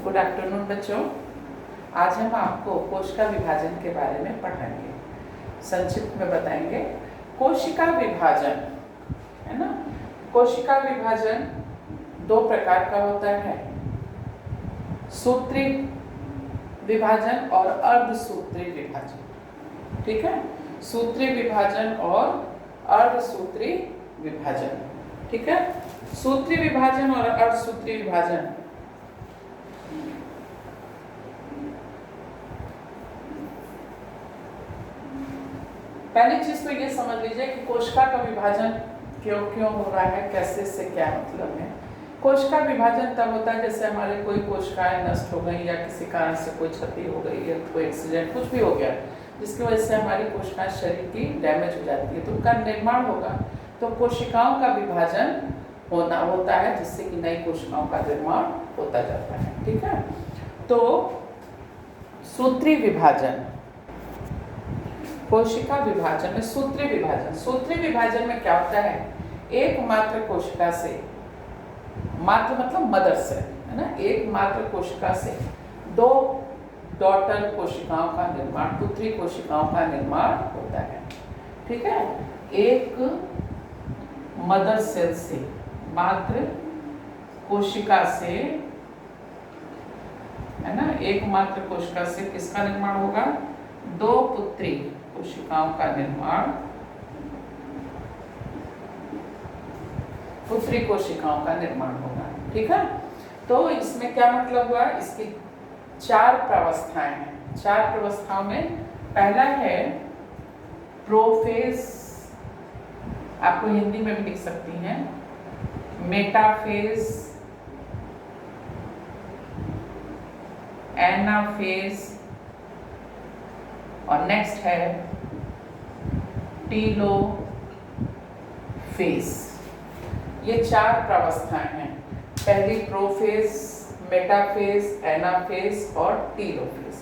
Good afternoon बच्चों। आज हम आपको कोशिका विभाजन के बारे में पढ़ाएंगे। संक्षिप्त में बताएंगे। कोशिका विभाजन है ना। कोशिका विभाजन दो प्रकार का होता है, सूत्री विभाजन और अर्धसूत्री विभाजन। ठीक है, सूत्री विभाजन और अर्धसूत्री विभाजन। ठीक है, सूत्री विभाजन और अर्धसूत्री विभाजन पहली चीज तो ये समझ लीजिए कि कोशिका का विभाजन क्यों हो रहा है, कैसे, से क्या मतलब है। कोशिका विभाजन तब होता है जैसे हमारे कोई कोशिकाएं नष्ट हो गई या किसी कारण से कोई क्षति हो गई या कोई एक्सीडेंट कुछ भी हो गया जिसकी वजह से हमारी कोशिकाएं शरीर की डैमेज हो जाती है, तो उनका निर्माण होगा। तो कोशिकाओं का विभाजन होता है जिससे कि नई कोशिकाओं का निर्माण होता जाता है। ठीक है, तो सूत्री विभाजन, कोशिका विभाजन में सूत्री विभाजन में क्या होता है, एक मात्र कोशिका से, मात्र मतलब मदर सेल है ना, एक मात्र कोशिका से दो डॉटर कोशिकाओं का निर्माण, पुत्री कोशिकाओं का निर्माण होता है। ठीक है, एक मदर सेल से, मात्र कोशिका से है ना, एक मात्र कोशिका से किसका निर्माण होगा, दो पुत्री कोशिकाओं का निर्माण, पुत्री कोशिकाओं का निर्माण होगा। ठीक है, तो इसमें क्या मतलब हुआ, इसकी चार प्रावस्थाएं हैं। चार प्रावस्थाओं में पहला है प्रोफेज, आपको हिंदी में भी लिख सकती हैं, मेटाफेज, एनाफेज और नेक्स्ट है टीलोफेज। ये चार प्रावस्थाएं हैं, पहली प्रोफेज, मेटाफेज, एनाफेज और टीलोफेज।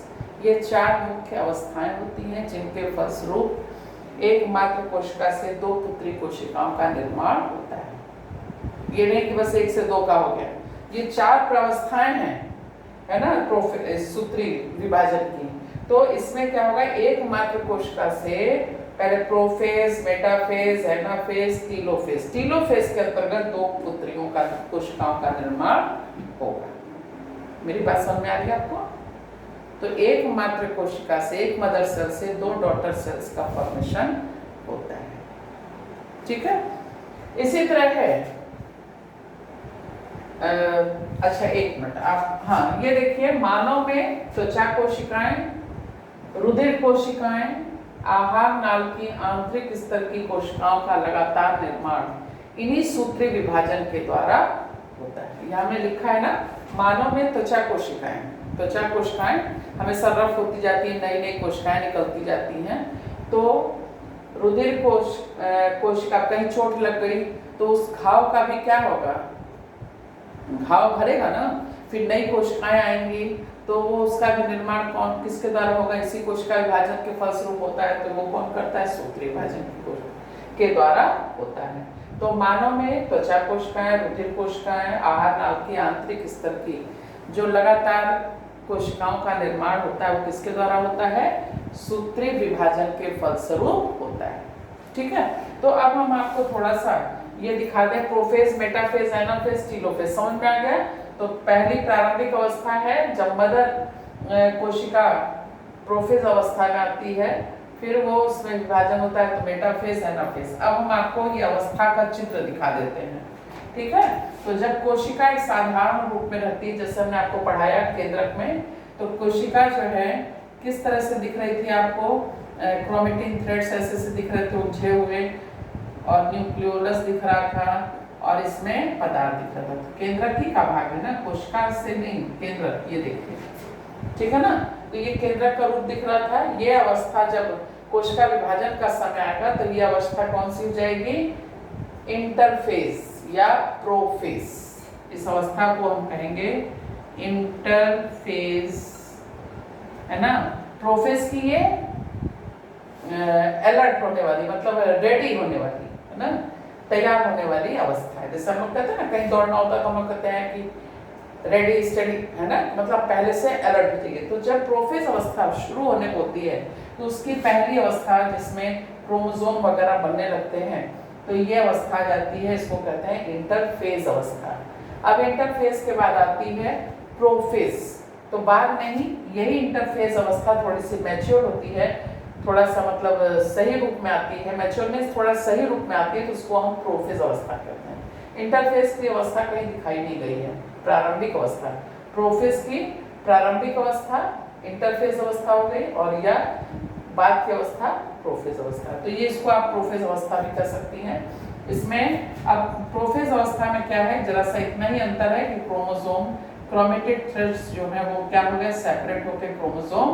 ये चार मुख्य अवस्थाएं होती हैं जिनके फलस्वरूप एक मात्र कोशिका से दो पुत्री कोशिकाओं का निर्माण होता है। ये नहीं कि बस एक से दो का हो गया, ये चार प्रावस्थाएं हैं है ना सूत्री विभाजन की। तो इसमें क्या होगा, एक मात्र कोशिका से पहले prophase, metaphase, anaphase, telophase, telophase के अंतर्गत दो पुत्रियों का, कोशिकाओं का निर्माण होगा। मेरी बात समझ में आ रही है आपको? तो एक मात्र कोशिका से, एक मदर सेल से दो डॉटर सेल्स का फॉर्मेशन होता है। ठीक है, इसी तरह है अच्छा एक मिनट आप, हाँ ये देखिए, मानव में त्वचा कोशिकाएं, रुधिर कोशिकाएं, आहार नाल की आंतरिक स्तर की कोशिकाओं का लगातार निर्माण इन्हीं सूत्री विभाजन के द्वारा होता है। यहाँ में लिखा है ना, मानव में त्वचा कोशिकाएं, त्वचा कोशिकाएं हमेशा रफ होती जाती है, नई नई कोशिकाएं निकलती जाती हैं। तो रुधिर कोशिका, कहीं चोट लग गई तो उस घाव का भी क्या होगा, घाव भरेगा ना, फिर नई कोशिकाएं आएंगी तो वो उसका भी निर्माण कौन, किसके द्वारा होगा, इसी कोशिका विभाजन के फलस्वरूप होता है। तो वो कौन करता है, सूत्री विभाजन के द्वारा होता है। तो मानव में त्वचा कोशिकाएं, रुधिर कोशिकाएं, आहार नाल की आंतरिक स्तर की जो लगातार कोशिकाओं का निर्माण होता है वो किसके द्वारा होता है, सूत्री विभाजन के फलस्वरूप होता है। ठीक है, तो अब हम आपको थोड़ा सा ये दिखा दें, प्रोफेज, मेटाफेज, एनाफेज, टीलोफेज, समझ में आ गया? तो पहली प्रारंभिक अवस्था है जब मदर कोशिका प्रोफेज अवस्था में आती है, फिर वो उसमें विभाजन होता है तो मेटाफेज, एनाफेज। अब हम आपको ये अवस्था का चित्र दिखा देते हैं। ठीक है, तो जब कोशिका एक साधारण रूप में रहती है, जैसे हमने आपको पढ़ाया केंद्रक में, तो कोशिका जो है किस तरह से दिख रही थी आपको, क्रोमेटिन थ्रेड्स ऐसे से दिख रहे थे उलझे हुए, और न्यूक्लियोलस दिख रहा था, और इसमें पदार्थ दिख रहा था। तो केंद्रक ही का भाग है ना, कोशिका से नहीं, केंद्रक, ये देखिए। ठीक है ना, तो ये केंद्रक का रूप दिख रहा था। ये अवस्था जब कोशिका विभाजन का समय आएगा तो ये अवस्था कौन सी हो जाएगी, इंटरफेज या प्रोफेज। इस अवस्था को हम कहेंगे इंटरफेज, है ना। प्रोफेज की ये अलर्ट होने वाली, मतलब रेडी होने वाली, है ना, तैयार होने वाली अवस्था है। जैसे हम लोग कहते हैं ना, कहीं दौड़ना होता है तो हम लोग कहते हैं कि रेडी स्टडी, है ना, मतलब पहले से अलर्ट होती है। तो जब प्रोफेज अवस्था शुरू होने को होती है तो उसकी पहली अवस्था जिसमें क्रोमोसोम वगैरह बनने लगते हैं, तो ये अवस्था आ जाती है, इसको कहते हैं इंटरफेज अवस्था। अब इंटरफेज के बाद आती है प्रोफेज। तो बाद में ही यही इंटरफेज अवस्था थोड़ी सी मैच्योर होती है, थोड़ा सा मतलब सही रूप में आती है, मैच्योर में थोड़ा सही रूप में आती है, तो उसको हम प्रोफेज अवस्था कहते हैं। इंटरफेज की अवस्था कहीं दिखाई नहीं गई है, प्रारंभिक अवस्था। प्रोफेज की प्रारंभिक अवस्था इंटरफेज अवस्था हो गई, और या बाद की अवस्था प्रोफेज अवस्था। तो ये इसको आप प्रोफेज अवस्था भी कह सकती हैं। इसमें अब प्रोफेज अवस्था में क्या है, जरा सा इतना ही अंतर है कि क्रोमोसोम क्रोमेटिड थ्रेड्स जो है वो क्या हो गए, सेपरेट होकर क्रोमोसोम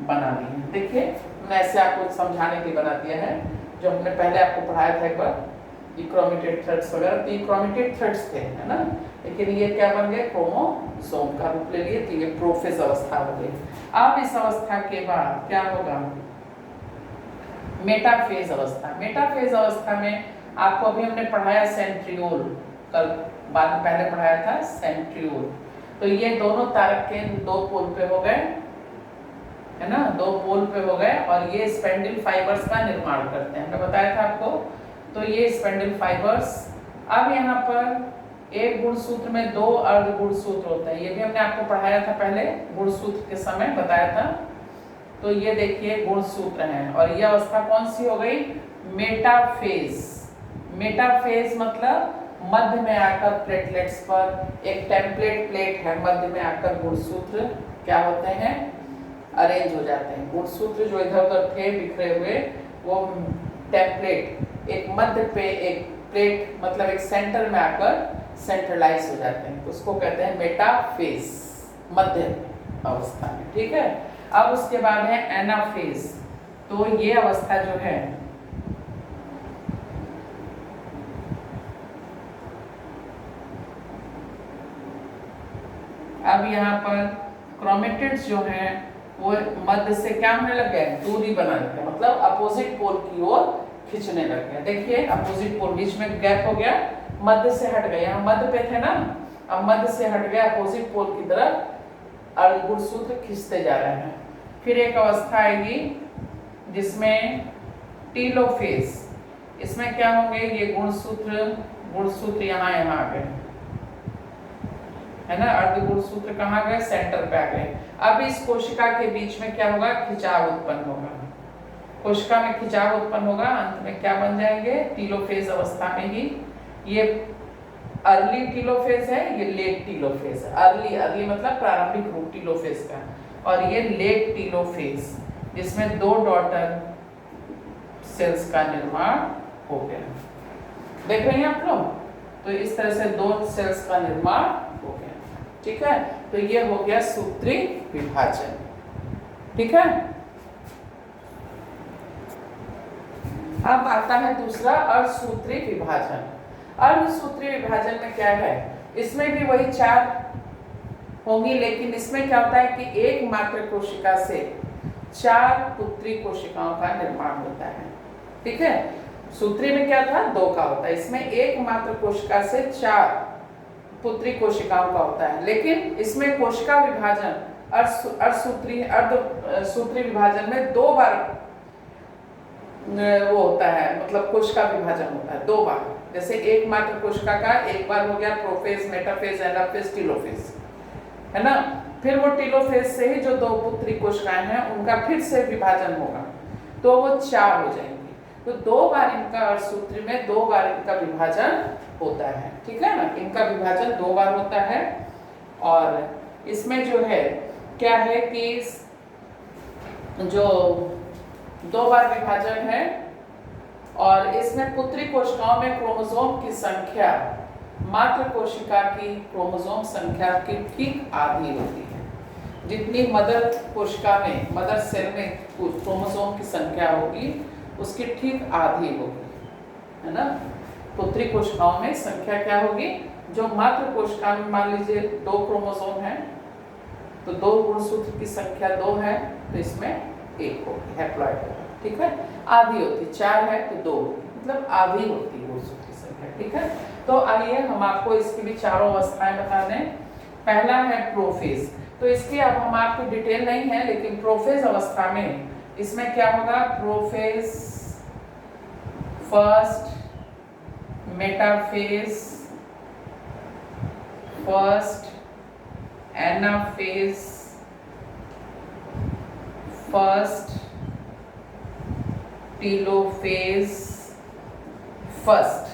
बना दिए। देखिए मैंने ऐसे आपको समझाने के लिए बना दिया है, जो हमने पहले आपको पढ़ाया था एक बार, ये क्रोमेटिड थ्रेड्स वगैरह, तो ये क्रोमेटिड थ्रेड्स थे, है ना, लेकिन ये क्या बन गए, क्रोमोसोम का रूप ले लिए, तो ये प्रोफेज अवस्था हो गई। अब इस अवस्था के बाद क्या होगा, मेटाफेज अवस्था। मेटाफेज अवस्था में आपको अभी हमने पढ़ाया सेंट्रियोल, कल बाद में पहले पढ़ाया था सेंट्रियोल। तो ये दोनों तारक के दो पोल पे हो गए, है ना, दो पोल पे हो गए, और ये स्पेंडिल फाइबर्स का निर्माण करते हैं, हमने बताया था आपको। तो ये स्पेंडिल फाइबर्स, अब यहाँ पर एक गुणसूत्र में दो अर्ध गुणसूत्र होते हैं, ये भी हमने आपको पढ़ाया था पहले, गुणसूत्र के समय बताया था। तो ये देखिए गुणसूत्र हैं, और ये अवस्था कौन सी हो गई, मेटाफेज। मेटाफेज मतलब मध्य में आकर प्लेटलेट्स पर एक टेम्पलेट प्लेट है, मध्य में आकर गुणसूत्र क्या होते हैं, अरेंज हो जाते हैं। गुणसूत्र जो इधर उधर थे बिखरे हुए, वो टेम्पलेट एक मध्य पे एक प्लेट मतलब एक सेंटर में आकर सेंट्रलाइज हो जाते हैं, उसको कहते हैं मेटाफेज, मध्य अवस्था में, ठीक है। अब उसके बाद है एनाफेज। तो ये अवस्था जो है अब यहाँ पर क्रोमेटिड्स जो हैं वो मध्य से क्या होने लग गए, दूरी बना लग गए, मतलब अपोजिट पोल की ओर खींचने लग गए। देखिए अपोजिट पोल, बीच में गैप हो गया, मध्य से हट गए, यहाँ मध्य पे थे ना, अब मध्य से हट गया, अपोजिट पोल की तरफ अर्ध गुणसूत्र खींचते जा रहे हैं। फिर एक अवस्था आएगी जिसमें टीलोफेज। इसमें क्या होंगे, ये गुणसूत्र यहाँ आ गए, है ना, अर्ध गुणसूत्र कहाँ गए, सेंटर पे आ गए। अब इस कोशिका के बीच में क्या होगा, खिंचाव उत्पन्न होगा, कोशिका में खिंचाव उत्पन्न होगा, अंत में क्या बन जाएंगे, टीलोफेज अवस्था में ही। ये अर्ली टीलोफेज है, ये लेट टीलोफेज है। अर्ली मतलब प्रारंभिक रूप टीलोफेज का, और ये लेट टीलोफेज जिसमें दो डॉटर सेल्स का निर्माण हो गया। देख रहे हैं आप लोग, तो इस तरह से दो सेल्स का निर्माण हो गया, ठीक है। तो ये हो गया सूत्री विभाजन, ठीक है। अब आता है दूसरा अर्धसूत्री विभाजन। अर्धसूत्री विभाजन में क्या है, इसमें भी वही चार होंगी, लेकिन इसमें क्या होता है कि एक मात्र कोशिका से चार पुत्री कोशिकाओं का निर्माण होता है, ठीक है। सूत्री में क्या था, दो का होता है, इसमें एक मात्र कोशिका से चार पुत्री कोशिकाओं का होता है। लेकिन इसमें कोशिका विभाजन अर्धसूत्री विभाजन में दो बार वो होता है, मतलब कोशिका विभाजन होता है दो बार। जैसे एक मात्र कोशिका का एक बार हो गया प्रोफेज, मेटाफेज, एनाफेज, टीलोफेज, है ना। फिर वो टीलोफेज से ही जो दो पुत्री कोशिकाएं हैं उनका फिर से विभाजन होगा, तो वो चार हो जाएंगी। तो दो बार इनका अर्धसूत्री में दो बार इनका विभाजन होता है, ठीक है ना, इनका विभाजन दो बार होता है। और इसमें जो है क्या है कि जो दो बार विभाजन है, और इसमें पुत्री कोशिकाओं में क्रोमोसोम की संख्या मात्र कोशिका की क्रोमोसोम संख्या की ठीक आधी होती है। जितनी मदर कोशिका में, मदर सेल में क्रोमोसोम की संख्या होगी उसकी ठीक आधी होगी, है ना। पुत्री कोशिकाओं में संख्या क्या होगी, जो मात्र कोशिका में मान लीजिए दो क्रोमोसोम है, तो दो गुणसूत्र की संख्या दो है, तो इसमें एक होगी, हैप्लॉइड होगा, ठीक है। आधी होती, चार है तो दो, मतलब आधी होती गुणसूत्र की संख्या, ठीक है। तो आइए हम आपको इसकी भी चारों अवस्थाएं बता दें। पहला है प्रोफेज। तो इसकी अब हम आपकी डिटेल नहीं है, लेकिन प्रोफेज अवस्था में इसमें क्या होगा, prophase, first, metaphase, first, anaphase, first, telophase, first.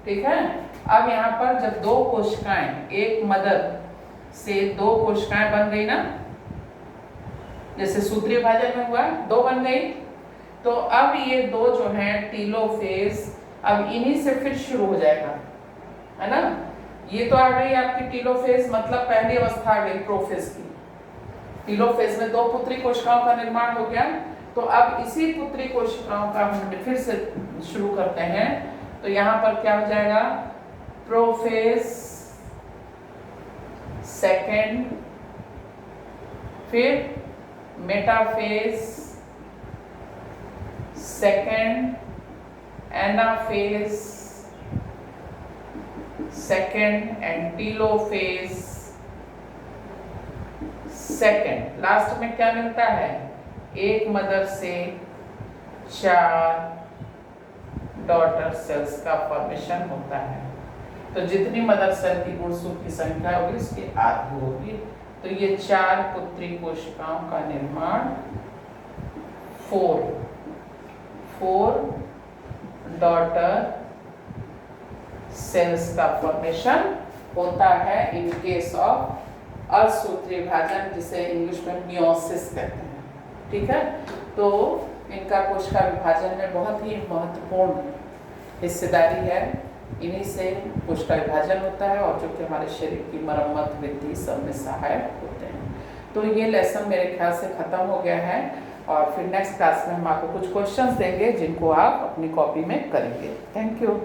ठीक है। अब यहाँ पर जब दो कोशिकाएं, एक मदर से दो कोशिकाएं बन गई ना, जैसे सूत्री विभाजन में हुआ, दो बन गई, तो अब ये दो जो हैं टीलोफेज, अब इन्हीं से फिर शुरू हो जाएगा, है ना। ये तो आ गई आपकी टीलोफेज, मतलब पहली अवस्था आ गई प्रोफेज की। टीलोफेज में दो पुत्री कोशिकाओं का निर्माण हो गया, तो अब इसी पुत्री कोशिकाओं का हम फिर से शुरू करते हैं। तो यहाँ पर क्या हो जाएगा, प्रोफेज, सेकेंड, फिर metaphase, second, anaphase, second and telophase, second. Last में क्या मिलता है, एक मदर से 4 डॉटर सेल्स का फॉर्मेशन होता है। तो जितनी मदर सेल की गुणसूत्र की संख्या होगी उसकी आधी होगी। तो ये 4 पुत्री कोशिकाओं का निर्माण, 4 डॉटर सेल्स का फॉर्मेशन होता है इन केस ऑफ असूत्री विभाजन, जिसे इंग्लिश में मियोसिस कहते हैं। ठीक है। तो इनका कोशिका विभाजन में बहुत ही महत्वपूर्ण हिस्सेदारी है, इन्हीं से कोशिका विभाजन होता है, और जो कि हमारे शरीर की मरम्मत, वृद्धि सब में सहायक होते हैं। तो ये लेसन मेरे ख्याल से ख़त्म हो गया है, और फिर नेक्स्ट क्लास में हम आपको कुछ क्वेश्चंस देंगे जिनको आप अपनी कॉपी में करेंगे। Thank you.